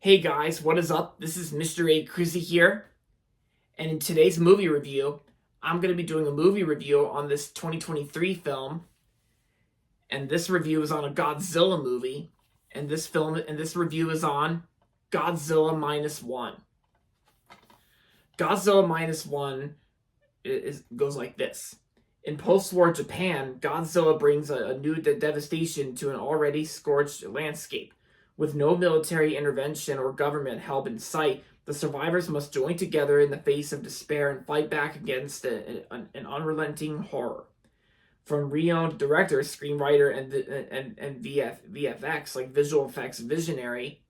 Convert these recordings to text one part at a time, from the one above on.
Hey guys, what is up? This is Mr. A. Crizzy here, and in today's movie review, I'm going to be doing a movie review on this 2023 film, and this review is on a Godzilla movie, and this review is on Godzilla Minus One. Godzilla Minus One goes like this. In post-war Japan, Godzilla brings a new devastation to an already scorched landscape. With no military intervention or government help in sight, the survivors must join together in the face of despair and fight back against an unrelenting horror. From renowned director, screenwriter, and VFX, like visual effects visionary,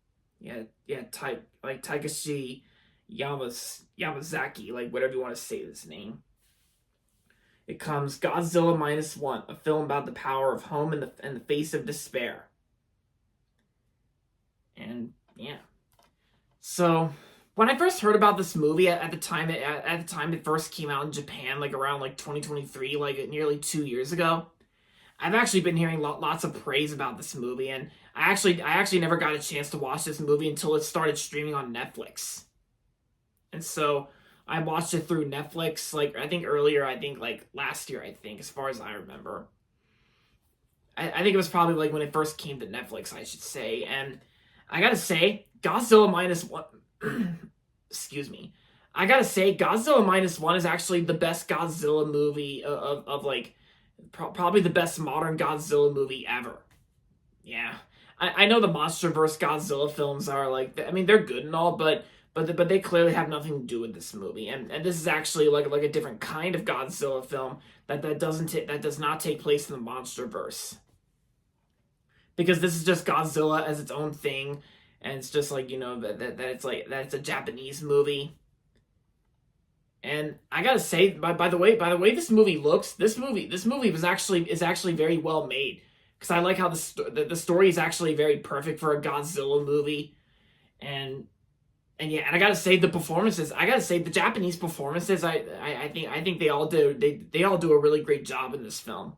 Takashi Yamazaki, like whatever you want to say this name. It comes Godzilla Minus One, a film about the power of home in the face of despair. And yeah, so when I first heard about this movie at the time it first came out in Japan, like around 2023, like nearly 2 years ago, I've actually been hearing lots of praise about this movie, and I actually never got a chance to watch this movie until it started streaming on Netflix, and so I watched it through Netflix, like I think last year, as far as I remember. I think it was probably like when it first came to Netflix, I should say, and I gotta say, Godzilla Minus One. Excuse me. I gotta say, Godzilla Minus One is actually the best Godzilla movie probably the best modern Godzilla movie ever. Yeah, I know the MonsterVerse Godzilla films are they're good and all, but they clearly have nothing to do with this movie, and this is actually like a different kind of Godzilla film that does not take place in the MonsterVerse. Because this is just Godzilla as its own thing, and it's just that it's a Japanese movie. And I gotta say, by the way, this movie looks, this movie is actually very well made, because I like how the story is actually very perfect for a Godzilla movie, and yeah, and I gotta say the Japanese performances, I think they all do a really great job in this film.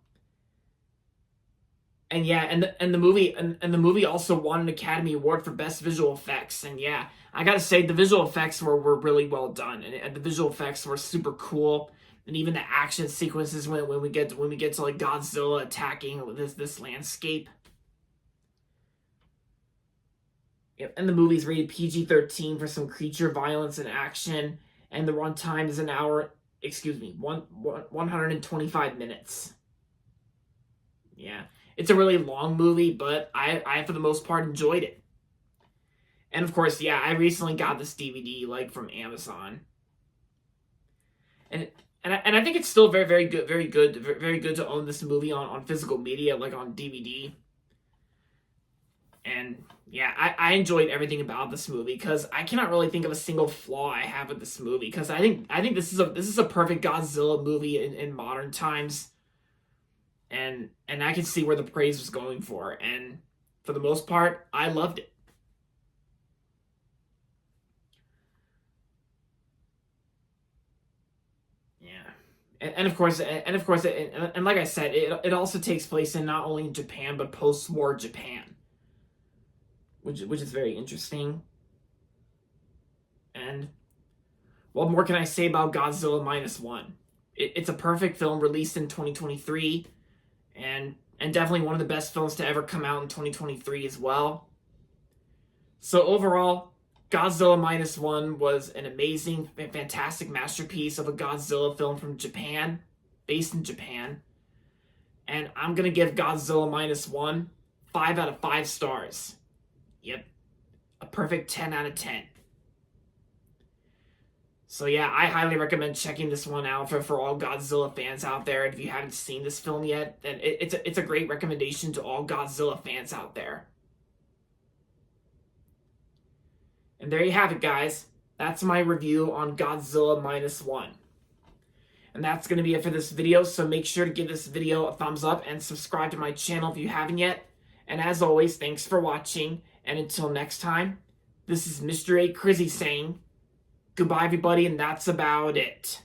And yeah, and the movie also won an Academy Award for Best Visual Effects. And yeah, I gotta say the visual effects were really well done, and the visual effects were super cool. And even the action sequences when we get to like Godzilla attacking this landscape. Yep, and the movie's rated PG-13 for some creature violence and action, and the runtime is 125 minutes. Yeah. It's a really long movie, but I for the most part enjoyed it. And of course, yeah, I recently got this DVD from Amazon, and I think it's still very good to own this movie on physical media, like on DVD. And yeah, I enjoyed everything about this movie, because I cannot really think of a single flaw I have with this movie, because I think this is a perfect Godzilla movie in modern times. And I could see where the praise was going for, and for the most part, I loved it. Yeah, and of course, and like I said, it also takes place in not only Japan but post-war Japan, which is very interesting. And what more can I say about Godzilla Minus One? It's a perfect film released in 2023. And definitely one of the best films to ever come out in 2023 as well. So overall, Godzilla Minus One was an amazing, fantastic masterpiece of a Godzilla film from Japan, based in Japan. And I'm going to give Godzilla Minus One 5 out of 5 stars. Yep, a perfect 10 out of 10. So yeah, I highly recommend checking this one out for all Godzilla fans out there. And if you haven't seen this film yet, then it's a great recommendation to all Godzilla fans out there. And there you have it, guys. That's my review on Godzilla Minus One. And that's going to be it for this video, so make sure to give this video a thumbs up and subscribe to my channel if you haven't yet. And as always, thanks for watching, and until next time, this is Mr. A. Crizzy saying, goodbye, everybody, and that's about it.